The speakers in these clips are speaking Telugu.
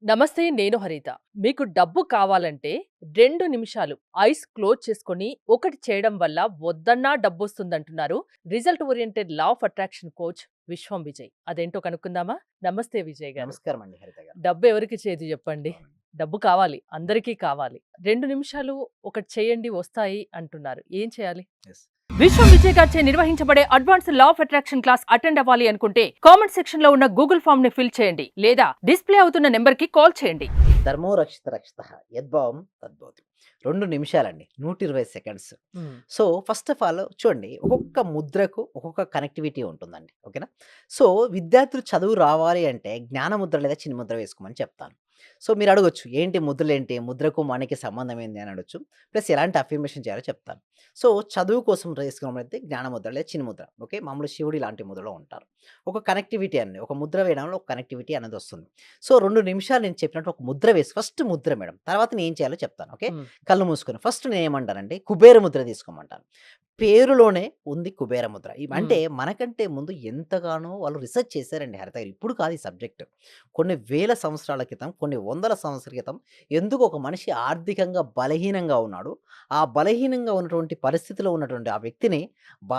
నమస్తే. నేను హరిత. మీకు డబ్బు కావాలంటే 2 నిమిషాలు ఐస్ క్లోజ్ చేసుకొని ఒకటి చేయడం వల్ల వద్దన్నా డబ్బొస్తుందంటున్నారు result oriented law of attraction coach Vishwam Vijay. అదేంటో కనుక్కుందామా? నమస్తే విజయ్ గారు. నమస్కారం అండి హరిత గారు. డబ్బు ఎవరికి చేదు చెప్పండి? అవునండి. డబ్బు కావాలి. అందరికీ కావాలి. 2 నిమిషాలు ఒకటి చేయండి వస్తాయి అంటున్నారు. ఏం చేయాలి? యెస్. విశ్వం విజయ్ గారిచే నిర్వహించబడే advance law of attraction class attend అవ్వాలి అనుకుంటే కామెంట్ సెక్షన్ లో ఉన్న గూగుల్ ఫామ్ ని ఫిల్ చేయండి లేదా డిస్ప్లే అవుతున్న నెంబర్ కి కాల్ చేయండి. ధర్మో రక్షిత రక్షితః యద్భావం తద్భవతి. 2 నిమిషాలండి. 120 seconds. So, first of all చూడండి, ఒక్కొక్క ముద్రకు ఒక్కొక్క కనెక్టివిటీ ఉంటుందండి. ఓకేనా? సో, విద్యార్థులు చదువు రావాలి అంటే జ్ఞాన ముద్ర లేదా చిన్న ముద్ర వేసుకోమని చెప్తాను. సో, మీరు అడగొచ్చు, ఏంటి ముద్రలేంటి? ముద్రకు మనకి సంబంధం ఏంది అని అడగొచ్చు. ప్లస్ ఎలాంటి అఫర్మేషన్ చేయాలో చెప్తాను. సో, చదువు కోసం వేసుకోవాలంటే జ్ఞాన ముద్ర లేదా చిన్న ముద్ర. ఓకే? మామూలు శివుడు ఇలాంటి ముద్రలో ఉంటారు. ఒక కనెక్టివిటీ అండి. ఒక ముద్ర వేయడంలో ఒక కనెక్టివిటీ అనేది వస్తుంది. సో, 2 నిమిషాలు నేను చెప్పినట్టు ఒక ముద్ర వేసి ఫస్ట్ ముద్ర మేడం. తర్వాత నేను ఏం చేయాలో చెప్తాను. ఓకే? కళ్ళు మూసుకొని ఫస్ట్ నేనేమంటానంటే కుబేర ముద్ర తీసుకోమంటాను. పేరులోనే ఉంది కుబేర ముద్ర. అంటే మనకంటే ముందు ఎంతగానో వాళ్ళు రిసర్చ్ చేశారండి హరిత గారు. ఇప్పుడు కాదు ఈ సబ్జెక్ట్. కొన్ని వేల సంవత్సరాల క్రితం, కొన్ని వందల సంవత్సరాల క్రితం ఎందుకు ఒక మనిషి ఆర్థికంగా బలహీనంగా ఉన్నాడు. ఆ బలహీనంగా ఉన్నటువంటి పరిస్థితిలో ఉన్నటువంటి ఆ వ్యక్తిని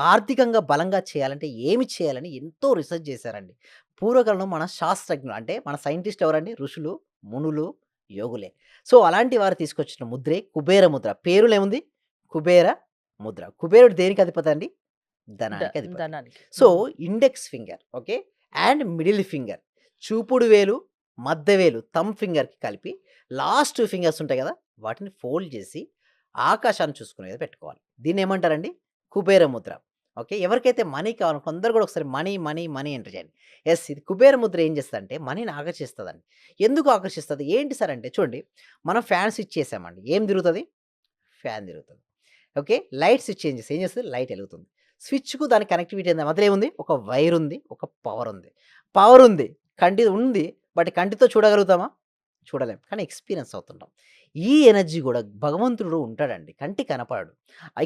ఆర్థికంగా బలంగా చేయాలంటే ఏమి చేయాలని ఎంతో రిసర్చ్ చేశారండి. పూర్వకాలంలో మన శాస్త్రజ్ఞులు అంటే మన సైంటిస్ట్‌లు ఎవరండి? ఋషులు, మునులు, యోగులే. సో, అలాంటి వారు తీసుకొచ్చిన ముద్రే కుబేర ముద్ర. పేరులో ఏముంది? కుబేర ముద్ర. కుబేరుడు దేనికి అధిపతి అండి? ధనానికి అధిపతి. ధనానికి. So, index finger okay. And middle finger, చూపుడు వేలు, మధ్య వేలు, థంబ్ ఫింగర్‌కి కలిపి లాస్ట్ 2 ఫింగర్స్ ఉంటాయి గదా! వాటిని ఫోల్డ్ చేసి ఆకాశాన్ని చూసుకునేది పెట్టుకోవాలి. దీన్నేమంటారండి? కుబేర ముద్ర. ఓకే. ఎవరికైతే మనీ కావాలో అందరూ గూడా ఒకసారి మనీ, మనీ, మనీ ఎంటర్ చేయండి. యెస్. ఇది కుబేర ముద్ర ఏం చేస్తదంటే మనీని ఆకర్షిస్తదండి. ఎందుకు ఆకర్షిస్తది? ఏంటి సార్ అంటే చూడండి, మనం ఫ్యాన్ స్విచ్ చేసామండి. ఏం తిరుగుతది? ఫ్యాన్ తిరుగుతది. ఓకే. లైట్ స్విచ్ ఏం చేస్తది? లైట్ ఎలుగుతుంది. స్విచ్‌కు దానికి కనెక్టివిటీ ఏంది? మధ్యలో ఏముంది? ఒక వైర్ ఉంది. ఒక పవర్ ఉంది. పవర్ ఉంది. కంటి ఉంది. బట్ కంటితో చూడగలుగుతామా? చూడలేం. కానీ ఎక్స్‌పీరియన్స్ అవుతుంటాం. ఈ ఎనర్జీ గూడా భగవంతుడు ఉంటాడండి. కంటికి కనపడడు.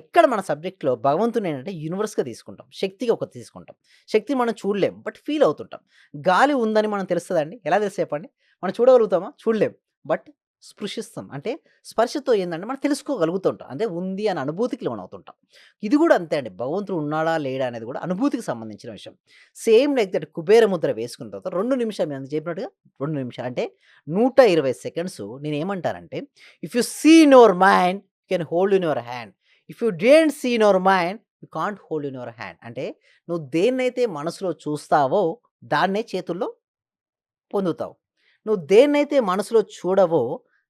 ఇక్కడ మన సబ్జెక్ట్‌లో భగవంతుడిని ఏంటంటే యూనివర్స్‌గా తీసుకుంటాం. శక్తిగా ఒకటి తీసుకుంటాం. శక్తిని మనం చూడలేం. బట్ ఫీల్ అవుతుంటాం. గాలి ఉందని మనం తెలుస్తదండి? ఎలా తెలుసు చెప్పండి? మనం చూడగలుగుతామా? చూడలేం. బట్ స్పృశిస్తాం. అంటే స్పర్శతో ఏందంటే మనం తెలుసుకోగలుగుతుంటాం. అంటే ఉంది అనే అనుభూతికి లోనవుతుంటాం. ఇది గూడా అంతే అండి. భగవంతుడు ఉన్నాడా? లేడా? అనేది గూడా అనుభూతికి సంబంధించిన విషయం. Same like that Kubera Mudra వేసుకున్న తర్వాత 2 నిమిషాలు నేను చెప్పినట్టుగా 2 నిమిషాలు అంటే 120 సెకండ్స్ నేనేమంటానంటే, if you see in your mind you can hold in your hand. If you don't see in your mind you can't hold in your hand. అంటే నువ్వు దేన్నైతే మనసులో చూస్తావో దాన్నే చేతుల్లో పొందుతావు. నువ్వు దేన్నైతే మనసులో చూడవో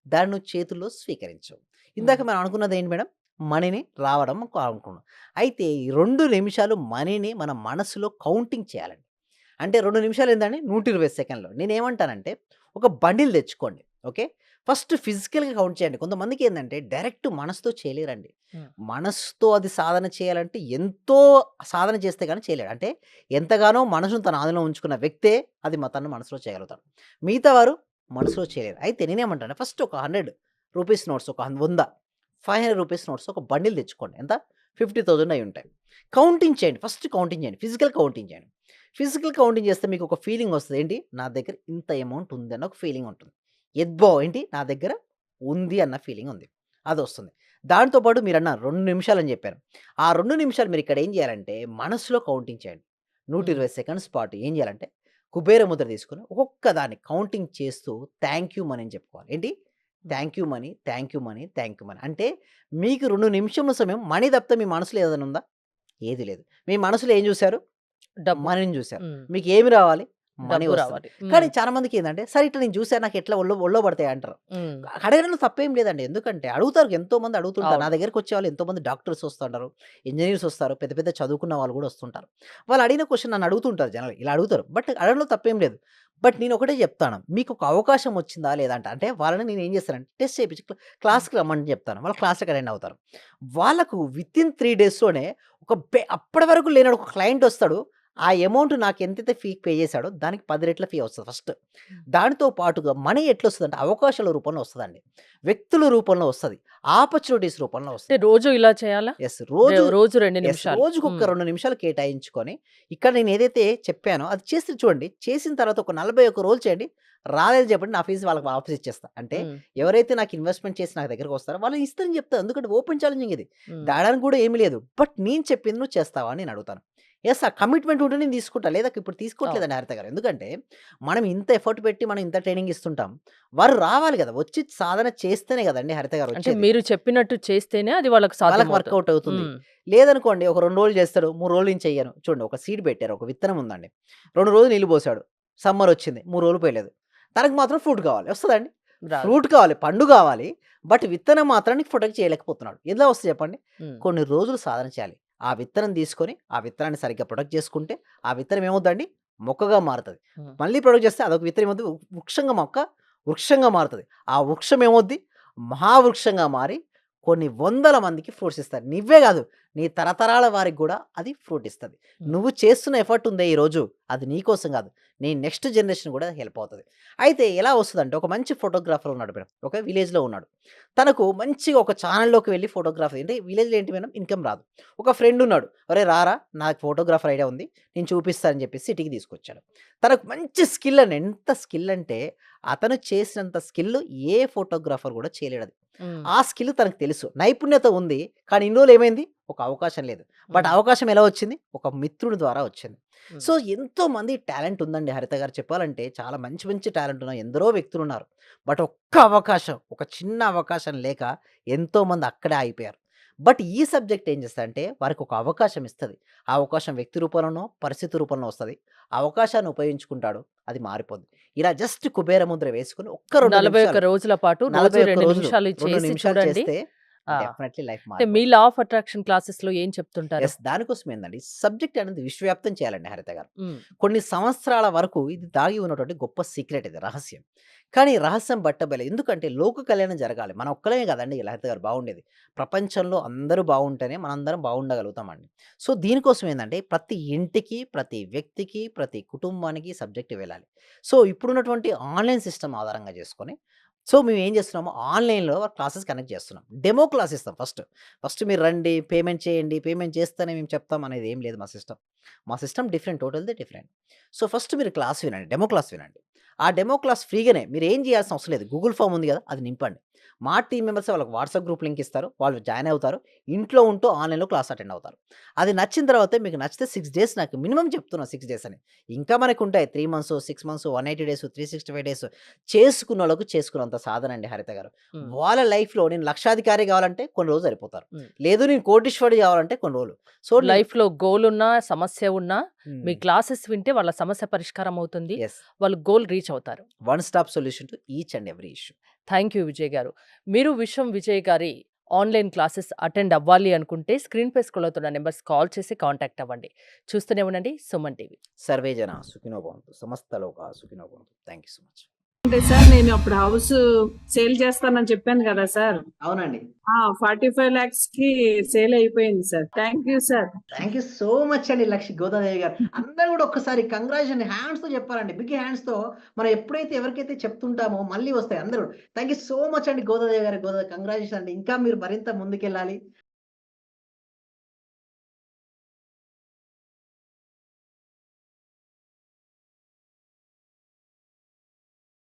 దాన్ని నువ్వు చేతుల్లో స్వీకరించవు. ఇందాక మనం అనుకున్నదేంటి మేడం? మనీని రావడం అనుకున్నాం. అయితే ఈ 2 నిమిషాలు మనీని మన మనసులో కౌంటింగ్ చేయాలండి. అంటే 2 నిమిషాలు ఏందండి? 120 సెకన్లు. నేనేమంటానంటే ఒక బండిల్ తెచ్చుకోండి. ఓకే. ఫస్ట్ ఫిజికల్‌గా కౌంట్ చేయండి. కొంతమందికేందంటే డైరెక్ట్ మనసుతో చేయలేరండి. హ్మ్. మనసుతో అది సాధన చేయాలంటే ఎంతో సాధన చేస్తే గాని చేయలేడు. అంటే ఎంతగానో మనసును తన ఆధీనంలో ఉంచుకున్న వ్యక్తే అది తను మనసులో చేయగలుగుతాడు. మిగతా వారు మనసులో చేయలేరు. అయితే నేనేమంటాను ఫస్ట్ ఒక 100 రూపీస్ నోట్స్, ఒక 100, 500 రూపీస్ నోట్స్ ఒక బండిల్ తెచ్చుకోండి. ఎంత? 50,000 అయ్యుంటాయి. కౌంటింగ్ చేయండి. ఫస్ట్ కౌంటింగ్ చేయండి. ఫిజికల్ కౌంటింగ్ చేయండి. ఫిజికల్ కౌంటింగ్ చేస్తే మీకు ఒక ఫీలింగ్ వస్తది. ఏంటి? నా దగ్గర ఇంత అమౌంట్ ఉంది అన్న ఒక ఫీలింగ్ ఉంటుంది. ఏంటి? నా దగ్గర ఉంది అన్న ఫీలింగ్ ఉంది. అదొస్తుంది. దాంతో పాటు మీరన్నారు 2 నిమిషాలని జెప్పారు. ఆ 2 నిమిషాలు మీరిక్కడ ఏం జేయాలంటే మనసులో కౌంటింగ్ చేయండి. 120 సెకండ్స్ పాటు ఏం జేయాలంటే కుబేర ముద్ర తీసుకొని ఒక్కొక్క దాన్ని కౌంటింగ్ చేస్తూ థాంక్ యూ మనీ అని చెప్పుకోవాలి. ఏంటి? Thank you money, thank you money, thank you money. అంటే మీకు 2 నిమిషముల సమయం మనీ తప్పితే మీ మనసులో ఏదైనా ఉందా? ఏది లేదు. మీ మనసులో ఏం జూసారు? డబ్బు. మనీని జూసారు. హ్మ్. మీకేమి రావాలి? మనీ డబ్బు వస్తుంది. రావాలి. కానీ చాలా మందికేందంటే, సరే ఇట్లా నేను జూసాను నాకెట్లా ఒళ్ళో పడతాయి అంటారు. హ్మ్. అడగడంలో తప్పేం లేదండి. ఎందుకంటే అడుగుతారు, ఎంతోమంది అడుగుతుంటారు. నా అవును. దగ్గరికొచ్చేవాళ్ళు ఎంతోమంది డాక్టర్స్ వస్తుంటారు, ఇంజినీర్స్ వస్తారు, పెద్ద పెద్ద చదువుకున్న వాళ్ళు గూడా వస్తుంటారు. వాళ్ళు అడిగిన క్వెషన్ నన్ను అడుగుతుంటారు జనరల్‌గా. ఇలా అడుగుతారు. బట్ అడగడంలో తప్పేం లేదు. బట్ నేనొకటే జెప్తాను. మీకొక అవకాశం వచ్చిందా లేదా అంట. అంటే వాళ్ళని నేనేం చేస్తానంటే టెస్ట్ చేపిచ్చి క్లాస్‌కి రమ్మని జెప్తాను. వాళ్ళు క్లాస్‌కి అటెండ్ అవుతారు. వాళ్ళకు వితిన్ 3 డేస్‌లోనే ఒక అప్పటి వరకు లేనోడు ఒక క్లయింట్ వస్తాడు. ఆ అమౌంట్ నాకు ఎంతైతే ఫీ పే చేశాడో దానికి 10 రెట్ల ఫీ వస్తది ఫస్ట్. దానితో పాటుగా మనీ ఎట్లొస్తదంటే అవకాశాల రూపంలో వస్తదండి. వ్యక్తుల రూపంలో వస్తది. ఆపర్చునిటీస్ రూపంలో అంటే వస్తది. రోజు ఇలా చేయాలా? యెస్. రోజు రోజు 2 యెస్. నిమిషాలు. రోజుకొక హ్మ్. 2 నిమిషాలు కేటాయించుకొని, ఇక్కడ నేనేదైతే చెప్పానో అది చేసి చూడండి. చేసిన తర్వాత ఒక 41 రోజులు చేయండి. రాలేదు చెప్పండి నా ఫీస్ వాళ్ళకి వాపస్ ఇచ్చేస్తా. అంటే హ్మ్. ఎవరైతే నాకు ఇన్వెస్ట్‌మెంట్ చేసి నా దగ్గరకొస్తారో వాళ్ళకి ఇస్తానని చెప్తా. ఎందుకంటే ఓపెన్ ఛాలెంజింగ్ ఇది. హ్మ్. దాడానికి కూడా ఏమి లేదు. బట్ నేను చెప్పింది నువ్వు చేస్తావా అని నేను అడుగుతాను. యెస్. ఆ కమిట్మెంట్ ఉంటే నేను తీసుకుంటా. లేదా ఇప్పుడు అవును. తీసుకోవట్లేదండి హరిత గారు. ఎందుకంటే మనం ఇంత ఎఫర్ట్ పెట్టి మనం ఇంత ట్రైనింగ్ ఇస్తుంటాం. వారు రావాలి కదా! వచ్చి సాధన చేస్తేనే కదండీ హరిత గారు అంటే వచ్చేది. మీరు చెప్పినట్టు చేస్తేనే అది వాళ్ళకి వాళ్ళకి సాధ్యమవుతుంది. వర్కౌట్ అవుతుంది. హ్మ్. లేదనుకోండి ఒక 2 రోజులు చేస్తాడు. 3 రోజులు నేను చెయ్యను. చూడండి ఒక సీడ్ పెట్టారు. ఒక విత్తనం ఉందండి. 2 రోజులు నీళ్లు పోసాడు. సమ్మర్ వచ్చింది. 3 రోజులు పోయలేదు. తనకు మాత్రం ఫ్రూట్ కావాలి. వస్తదండి? రాదు. ఫ్రూట్ కావాలి. పండు కావాలి. బట్ విత్తనం మాత్రానికి ప్రొటెక్ట్ చేయలేకపోతున్నాడు. ఎలా వస్తది చెప్పండి? హ్మ్. కొన్ని రోజులు సాధన చేయాలి. ఆ విత్తనం తీసుకొని, ఆ విత్తనాన్ని సరిగ్గా ప్రొటెక్ట్ చేసుకుంటే, ఆ విత్తనం ఏమవుద్దండి? మొక్కగా మారుతది. హ్మ్. మళ్ళీ ప్రొటెక్ట్ చేస్తే అదొక విత్తనం ఏమవుద్ది? వృక్షంగా వృక్షంగా మారుతది. ఆ వృక్షం ఏమవుద్ది? మహావృక్షంగా మారి కొన్ని వందల మందికి ఫ్రూట్స్ ఇస్తది. నువ్వే గాదు, నీ తరతరాల వారికి గూడా అది ఫ్రూట్ ఇస్తది. హ్మ్. నువ్వు చేస్తున్న ఎఫర్ట్ ఉందే ఈరోజు, అది నీ కోసం గాదు. నీ నెక్స్ట్ జనరేషన్ గూడా హెల్ప్ అవుతది. అయితే ఎలా వస్తదంటే, ఒక మంచి ఫోటోగ్రాఫర్ ఉన్నాడు మేడం. ఒక విలేజ్‌లో ఉన్నాడు. తనకు మంచిగా ఒక ఛానెల్‌లోకి వెళ్లి ఫోటోగ్రఫీ అంటే విలేజ్‌లో ఏంటి మేడం ఇన్‌కమ్ రాదు. ఒక ఫ్రెండ్ ఉన్నాడు. "అరేయ్! రారా నాకు ఫోటోగ్రాఫర్ ఐడియా ఉంది. నేను చూపిస్తా" అని చెప్పేసి సిటీకి తీసుకొచ్చాడు. తనకు మంచి స్కిల్ అండి. ఎంత స్కిల్ అంటే, అతను చేసినంత స్కిల్ ఏ ఫోటోగ్రాఫర్ గూడా చేయలేడది. హ్మ్. ఆ స్కిల్ తనకు తెలుసు. నైపుణ్యత ఉంది. కానీ ఇన్ని రోజులు ఏమైంది? ఒక అవకాశం లేదు. బట్ హ్మ్. అవకాశం ఎలా వచ్చింది? ఒక మిత్రుడి ద్వారా వచ్చింది. హ్మ్. సో, ఎంతోమంది టాలెంట్ ఉందండి హరిత గారు చెప్పాలంటే చాలా మంచి మంచి టాలెంట్ ఉన్న ఎందరో వ్యక్తులున్నారు. బట్ ఒక్క అవకాశం, ఒక చిన్న అవకాశం లేక ఎంతోమంది అక్కడే ఆగిపోయారు. బట్ ఈ సబ్జెక్ట్ ఏం చేస్తదంటే వారికి ఒక అవకాశం ఇస్తది. ఆ అవకాశం వ్యక్తి రూపంలోనో, పరిస్థితి రూపంలో వస్తది. ఆ అవకాశాన్ని ఉపయోగించుకుంటాడు. అది మారిపోద్ది. ఇలా జస్ట్ కుబేర ముద్ర వేసుకొని ఒక్క 2 41 నిమిషాలు రోజుల పాటు రోజు 41 2 రోజులు నిమిషాలు 2 చేసి నిమిషాలు చూడండి. చేస్తే ఆ! డెఫినైట్‌లీ లైఫ్ అంటే మీ మారిపోద్ది. లా ఆఫ్ అట్రాక్షన్ క్లాసెస్‌లో ఏం చెప్తుంటారు? యెస్. దానికోసమేందండి సబ్జెక్ట్ అనేది విశ్వవ్యాప్తం చేయాలండి హరిత గారు. హ్మ్. కొన్ని సంవత్సరాల వరకు ఇది దాగి ఉన్నటువంటి గొప్ప సీక్రెట్ ఇది రహస్యం. కానీ రహస్యం బట్టబయలే. ఎందుకంటే లోక కళ్యాణం జరగాలి. మన ఒక్కలమే కాదండి లలిత గారు బాగుండేది. ప్రపంచంలో అందరూ బాగుంటేనే మనందరం బాగుండగలుగుతామండి. సో, దీనికోసం ఏందంటే ప్రతి ఇంటికి, ప్రతి వ్యక్తికి, ప్రతి కుటుంబానికి సబ్జెక్ట్ వెళ్ళాలి. సో, ఇప్పుడున్నటువంటి ఆన్‌లైన్ సిస్టమ్ ఆధారంగా చేసుకొని సో, మేమేం చేస్తున్నాము ఆన్‌లైన్‌లో క్లాసెస్ కండక్ట్ చేస్తున్నాం. డెమో క్లాస్ ఇస్తాం ఫస్ట్. ఫస్ట్ మీరు రండి, పేమెంట్ చేయండి, పేమెంట్ చేస్తేనే మేము చెప్తాం అనేది ఏం లేదు మా సిస్టమ్. మా సిస్టమ్ డిఫరెంట్. టోటల్‌ది డిఫరెంట్. సో, ఫస్ట్ మీరు క్లాస్ వినండి. డెమో క్లాస్ వినండి. ఆ డెమో క్లాస్ ఫ్రీగానే. మీరేం చేయాల్సిన అవసరం లేదు. గూగుల్ ఫార్మ్ ఉంది కదా! అది నింపండి. మా టీమ్ మెంబర్సే వాళ్ళకి వాట్సాప్ గ్రూప్ లింక్ ఇస్తారు. వాళ్ళు జాయిన్ అవుతారు. ఇంట్లో ఉంటూ ఆన్‌లైన్‌లో క్లాస్ అటెండ్ అవుతారు. అది నచ్చిన తర్వాత మీకు నచ్చితే 6 డేస్ నాకు మినిమమ్ చెప్తున్నా 6 డేస్ అని. ఇంకా మనకుంటాయి 3 మంత్స్, 6 మంత్స్, 180 డేస్, 365 డేస్ చేసుకున్నోళ్ళకు చేసుకున్నంత సాధన అండి హరిత గారు. హ్మ్. వాళ్ళ లైఫ్‌లో నేను లక్షాధికారి కావాలంటే కొన్ని రోజులు సరిపోతారు. హ్మ్. లేదు నేను కోటీశ్వరుడు కావాలంటే కొన్ని రోజులు. సో, నేను లైఫ్‌లో గోల్ ఉన్నా, సమస్య ఉన్నా మీ హ్మ్. క్లాసెస్ వింటే వాళ్ళ సమస్య పరిష్కారం అవుతుంది. యెస్. వాళ్ళు గోల్ రీచ్ అవుతారు. One stop solution to each and every issue. Thank you Vijay గారు. మీరు విశ్వం విజయ్ గారి ఆన్‌లైన్ క్లాసెస్ అటెండ్ అవ్వాలి అనుకుంటే స్క్రీన్‌పై స్క్రోల్ అవుతున్న నంబర్స్ కాల్ చేసి కాంటాక్ట్ అవ్వండి. చూస్తూనే ఉండండి సుమన్ టీవీ. సర్వే జన సుఖినో భవంతు. సమస్త లోకా సుఖినో భవంతు. Thank you so much. అంటే సార్ నేను అప్పుడు హౌస్ సేల్ చేస్తానని చెప్పాను కదా సార్. అవునండి. 45 lakhsకి సేల్ అయిపోయింది sir. Thank you sir. Thank you so much అండి గోదాదేవి గారు. అందరూ గూడా ఒక్కసారి కంగ్రాచ్యులేషన్ హ్యాండ్స్‌తో చెప్పాలండి. బిగ్ హ్యాండ్స్‌తో మనం ఎప్పుడైతే ఎవరికైతే చెప్తుంటామో మళ్ళీ వస్తాయి అందరూ. థాంక్ యూ సో మచ్ అండి గోదాదేవి గారు. కంగ్రాచ్యులేషన్ అండి. ఇంకా మీరు మరింత ముందుకెళ్ళాలి.